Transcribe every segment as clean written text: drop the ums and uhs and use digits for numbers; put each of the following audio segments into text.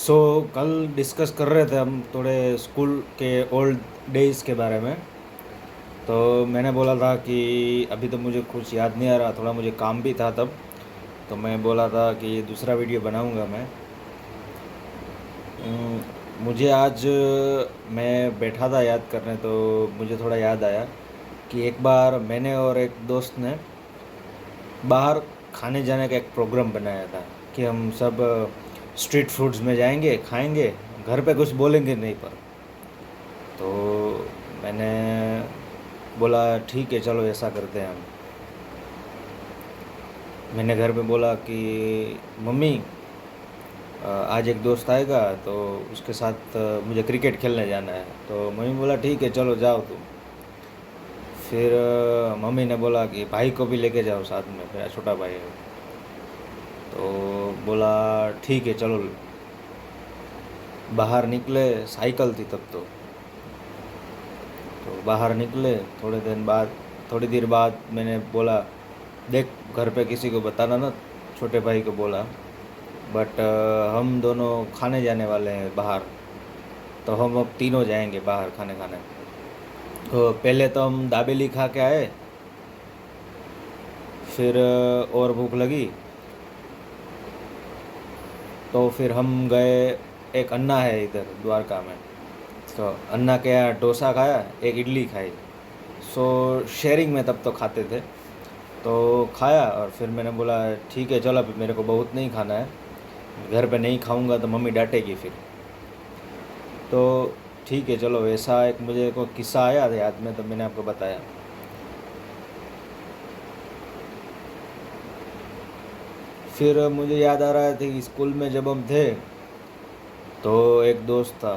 सो कल डिस्कस कर रहे थे हम थोड़े स्कूल के ओल्ड डेज़ के बारे में। तो मैंने बोला था कि अभी तो मुझे कुछ याद नहीं आ रहा, थोड़ा मुझे काम भी था तब। तो मैं बोला था कि ये दूसरा वीडियो बनाऊंगा मैं। मुझे आज मैं बैठा था याद करने, तो मुझे थोड़ा याद आया कि एक बार मैंने और एक दोस्त ने बाहर खाने जाने का एक प्रोग्राम बनाया था कि हम सब स्ट्रीट फूड्स में जाएंगे, खाएंगे, घर पे कुछ बोलेंगे नहीं पर। तो मैंने बोला ठीक है चलो ऐसा करते हैं हम। मैंने घर पे बोला कि मम्मी, आज एक दोस्त आएगा तो उसके साथ मुझे क्रिकेट खेलने जाना है। तो मम्मी बोला ठीक है चलो जाओ तुम। फिर मम्मी ने बोला कि भाई को भी लेके जाओ साथ में, मेरा छोटा भाई है। तो बोला ठीक है चलो। बाहर निकले, साइकिल थी तब तो बाहर निकले। थोड़ी देर बाद मैंने बोला देख घर पे किसी को बताना ना, छोटे भाई को बोला, बट हम दोनों खाने जाने वाले हैं बाहर। तो हम अब तीनों जाएंगे बाहर खाने खाने। तो पहले तो हम दाबेली खा के आए, फिर और भूख लगी तो फिर हम गए। एक अन्ना है इधर द्वारका में, तो अन्ना के यहाँ डोसा खाया, एक इडली खाई। सो शेयरिंग में तब तो खाते थे। तो खाया और फिर मैंने बोला ठीक है चलो, अभी मेरे को बहुत नहीं खाना है, घर पे नहीं खाऊंगा तो मम्मी डांटेगी फिर। तो ठीक है चलो, ऐसा एक मुझे को किस्सा आया था याद में, तो मैंने आपको बताया। फिर मुझे याद आ रहा है कि स्कूल में जब हम थे तो एक दोस्त था,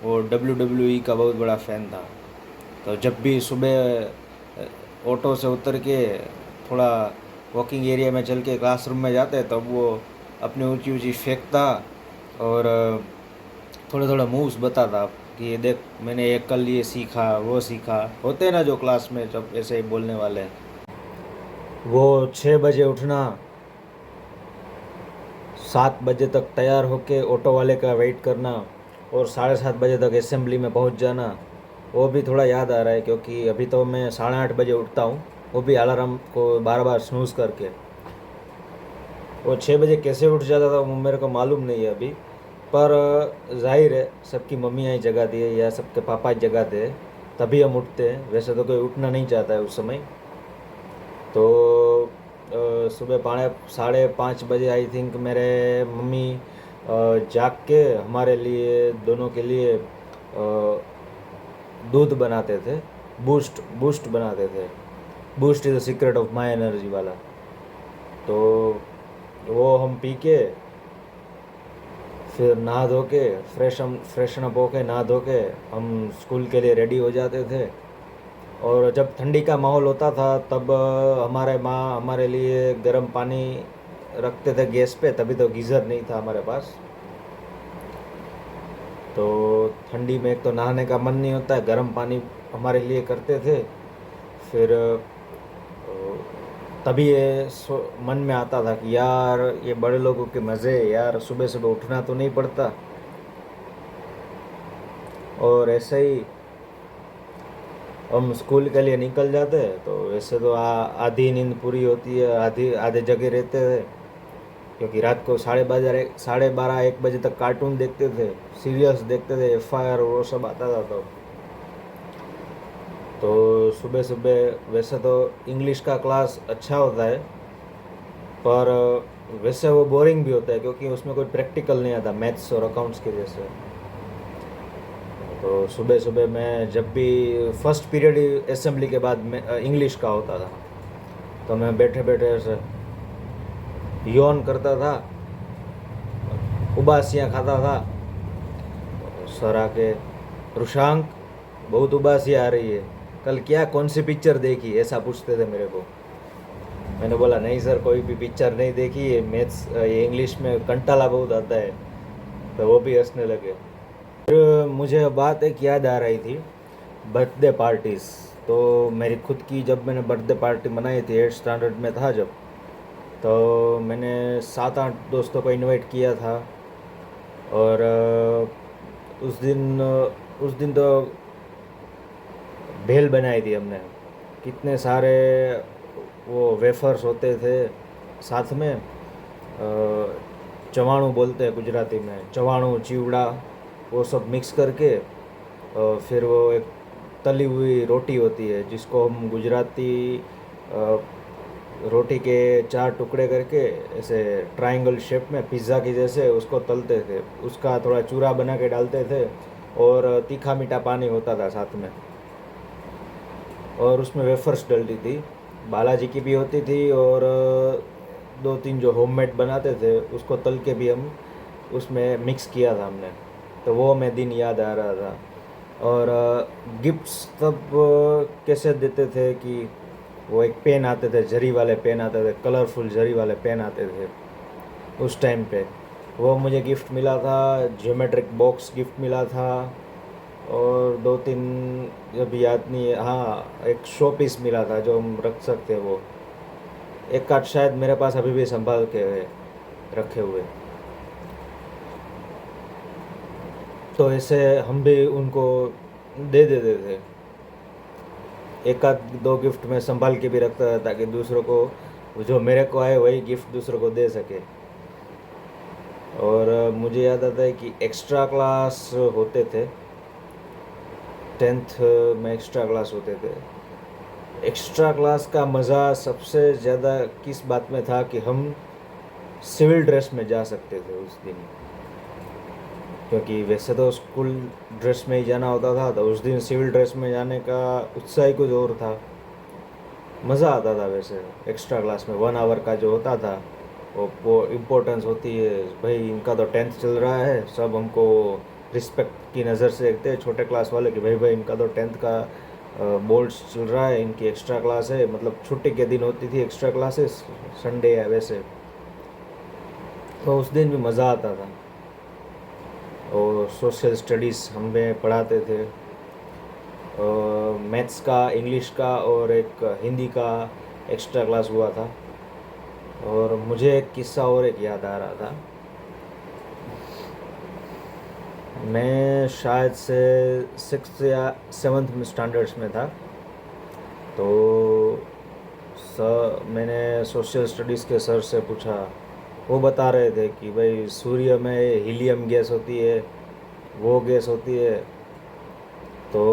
वो WWE का बहुत बड़ा फ़ैन था। तो जब भी सुबह ऑटो से उतर के थोड़ा वॉकिंग एरिया में चल के क्लासरूम में जाते, तब वो अपनी ऊंची ऊंची फेंकता और थोड़े थोड़े मूव्स बताता कि ये देख मैंने ये कल ये सीखा वो सीखा। होते हैं ना जो क्लास में जब ऐसे ही बोलने वाले, वो 6 बजे उठना, 7 बजे तक तैयार होके ऑटो वाले का वेट करना और 7:30 बजे तक असेंबली में पहुंच जाना। वो भी थोड़ा याद आ रहा है क्योंकि अभी तो मैं 8:30 बजे उठता हूँ, वो भी अलार्म को बार बार स्नूज़ करके। वो 6 बजे कैसे उठ जाता था वो मेरे को मालूम नहीं है अभी, पर जाहिर है सबकी मम्मियाँ ही जगाती है या सबके पापा ही जगाते हैं, तभी हम उठते हैं। वैसे तो कोई उठना नहीं चाहता है उस समय। तो सुबह 5:30 बजे आई थिंक मेरे मम्मी जाग के हमारे लिए दोनों के लिए दूध बनाते थे, बूस्ट बूस्ट बनाते थे। Boost is the secret of my energy वाला। तो वो हम पी के फिर नहा धो के फ्रेशन अप होके नहा धो के हम स्कूल के लिए रेडी हो जाते थे। और जब ठंडी का माहौल होता था तब हमारे माँ हमारे लिए गर्म पानी रखते थे गैस पे, तभी तो गीज़र नहीं था हमारे पास। तो ठंडी में एक तो नहाने का मन नहीं होता है, गर्म पानी हमारे लिए करते थे। फिर तभी ये मन में आता था कि यार ये बड़े लोगों के मज़े, यार सुबह सुबह उठना तो नहीं पड़ता। और ऐसे ही हम स्कूल के लिए निकल जाते। तो वैसे तो आधी नींद पूरी होती है, आधी आधे जगह रहते थे, क्योंकि रात को 12:30 1 बजे तक कार्टून देखते थे, सीरियल्स देखते थे, FIR वो सब आता था। तो सुबह सुबह वैसे तो इंग्लिश का क्लास अच्छा होता है, पर वैसे वो बोरिंग भी होता है क्योंकि उसमें कोई प्रैक्टिकल नहीं आता मैथ्स और अकाउंट्स के जैसे। तो सुबह सुबह मैं जब भी फर्स्ट पीरियड असेंबली के बाद में इंग्लिश का होता था, तो मैं बैठे बैठे ऐसे यौन करता था, उबासियाँ खाता था। तो सर आके, रुशांक बहुत उबासी आ रही है, कल क्या कौन सी पिक्चर देखी, ऐसा पूछते थे मेरे को। मैंने बोला नहीं सर कोई भी पिक्चर नहीं देखी, ये मैथ्स ये इंग्लिश में कंटाला बहुत आता है। तो वो भी हंसने लगे। फिर मुझे बात एक याद आ रही थी, बर्थडे पार्टीज़। तो मेरी खुद की जब मैंने बर्थडे पार्टी मनाई थी 8th स्टैंडर्ड में था जब, तो मैंने 7-8 दोस्तों को इनवाइट किया था। और उस दिन तो भेल बनाई थी हमने। कितने सारे वो वेफर्स होते थे साथ में। चवाणू बोलते हैं गुजराती में, चवाणू चिवड़ा, वो सब मिक्स करके फिर वो एक तली हुई रोटी होती है जिसको हम गुजराती अ, रोटी के 4 टुकड़े करके ऐसे ट्रायंगल शेप में पिज़्ज़ा की जैसे उसको तलते थे, उसका थोड़ा चूरा बना के डालते थे। और तीखा मीठा पानी होता था साथ में, और उसमें वेफर्स डलती थी, बालाजी की भी होती थी। और 2-3 जो होममेड बनाते थे उसको तल के भी हम उसमें मिक्स किया था हमने। तो वो मैं दिन याद आ रहा था। और गिफ्ट्स तब कैसे देते थे कि वो एक पेन आते थे, जरी वाले पेन आते थे, कलरफुल जरी वाले पेन आते थे उस टाइम पे। वो मुझे गिफ्ट मिला था, ज्योमेट्रिक बॉक्स गिफ्ट मिला था। और 2-3 अभी याद नहीं है, हाँ एक शो पीस मिला था जो हम रख सकते, वो एक आध शायद मेरे पास अभी भी संभाल के है रखे हुए। तो ऐसे हम भी उनको दे देते थे। एक आध दो गिफ्ट मैं संभाल के भी रखता था ताकि दूसरों को, जो मेरे को आए वही गिफ्ट दूसरों को दे सके। और मुझे याद आता है कि एक्स्ट्रा क्लास होते थे, 10th में एक्स्ट्रा क्लास होते थे। एक्स्ट्रा क्लास का मज़ा सबसे ज़्यादा किस बात में था कि हम सिविल ड्रेस में जा सकते थे उस दिन, क्योंकि वैसे तो स्कूल ड्रेस में ही जाना होता था, तो उस दिन सिविल ड्रेस में जाने का उत्साह ही कुछ और था। मज़ा आता था वैसे एक्स्ट्रा क्लास में 1 आवर का जो होता था। वो इम्पोर्टेंस होती है भाई, इनका तो 10th चल रहा है, सब हमको रिस्पेक्ट की नज़र से देखते हैं छोटे क्लास वाले कि भाई इनका तो 10th का बोर्ड्स चल रहा है, इनकी एक्स्ट्रा क्लास है। मतलब छुट्टी के दिन होती थी एक्स्ट्रा क्लासेस, संडे है वैसे, तो उस दिन भी मज़ा आता था। और सोशल स्टडीज़ हमें पढ़ाते थे, मैथ्स का, इंग्लिश का और एक हिंदी का एक्स्ट्रा क्लास हुआ था। और मुझे एक किस्सा और एक याद आ रहा था। मैं शायद से 6th या 7th स्टैंडर्ड्स में था। तो मैंने सोशल स्टडीज़ के सर से पूछा, वो बता रहे थे कि भाई सूर्य में हीलियम गैस होती है, वो गैस होती है। तो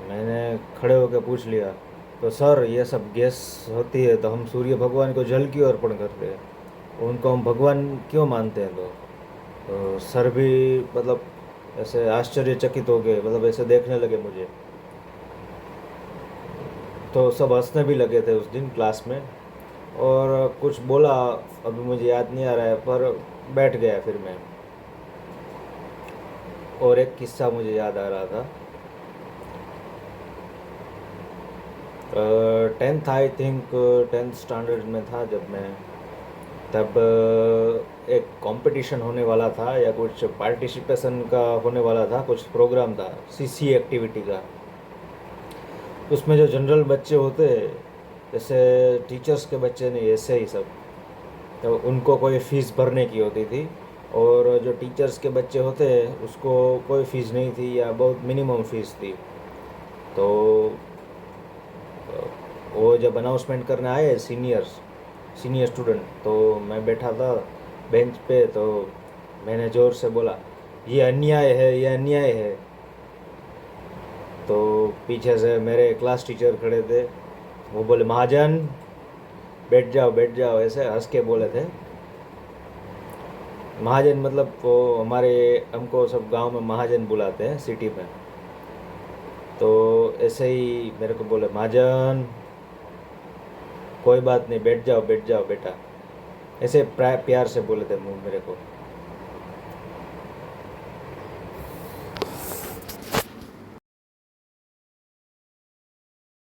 मैंने खड़े होकर पूछ लिया, तो सर ये सब गैस होती है तो हम सूर्य भगवान को जल क्यों अर्पण करते हैं, उनको हम भगवान क्यों मानते हैं? तो सर भी मतलब ऐसे आश्चर्यचकित हो गए, मतलब ऐसे देखने लगे मुझे। तो सब हंसने भी लगे थे उस दिन क्लास में। और कुछ बोला, अभी मुझे याद नहीं आ रहा है, पर बैठ गया फिर मैं। और एक किस्सा मुझे याद आ रहा था। 10th I think 10th standard में था जब मैं, तब एक कंपटीशन होने वाला था या कुछ पार्टिसिपेशन का होने वाला था, कुछ प्रोग्राम था सीसी एक्टिविटी का। उसमें जो जनरल बच्चे होते हैं, जैसे टीचर्स के बच्चे नहीं, ऐसे ही सब, तो उनको कोई फ़ीस भरने की होती थी। और जो टीचर्स के बच्चे होते हैं उसको कोई फ़ीस नहीं थी या बहुत मिनिमम फ़ीस थी। तो वो जब अनाउंसमेंट करने आए सीनियर स्टूडेंट, तो मैं बैठा था बेंच पे, तो मैंने ज़ोर से बोला, ये अन्याय है, ये अन्याय है। तो पीछे से मेरे क्लास टीचर खड़े थे, वो बोले, महाजन बैठ जाओ, ऐसे हंस के बोले थे। महाजन मतलब वो हमारे, हमको सब गांव में महाजन बुलाते हैं सिटी में। तो ऐसे ही मेरे को बोले, महाजन कोई बात नहीं, बैठ जाओ बेटा, ऐसे प्यार से बोले थे मुँह मेरे को।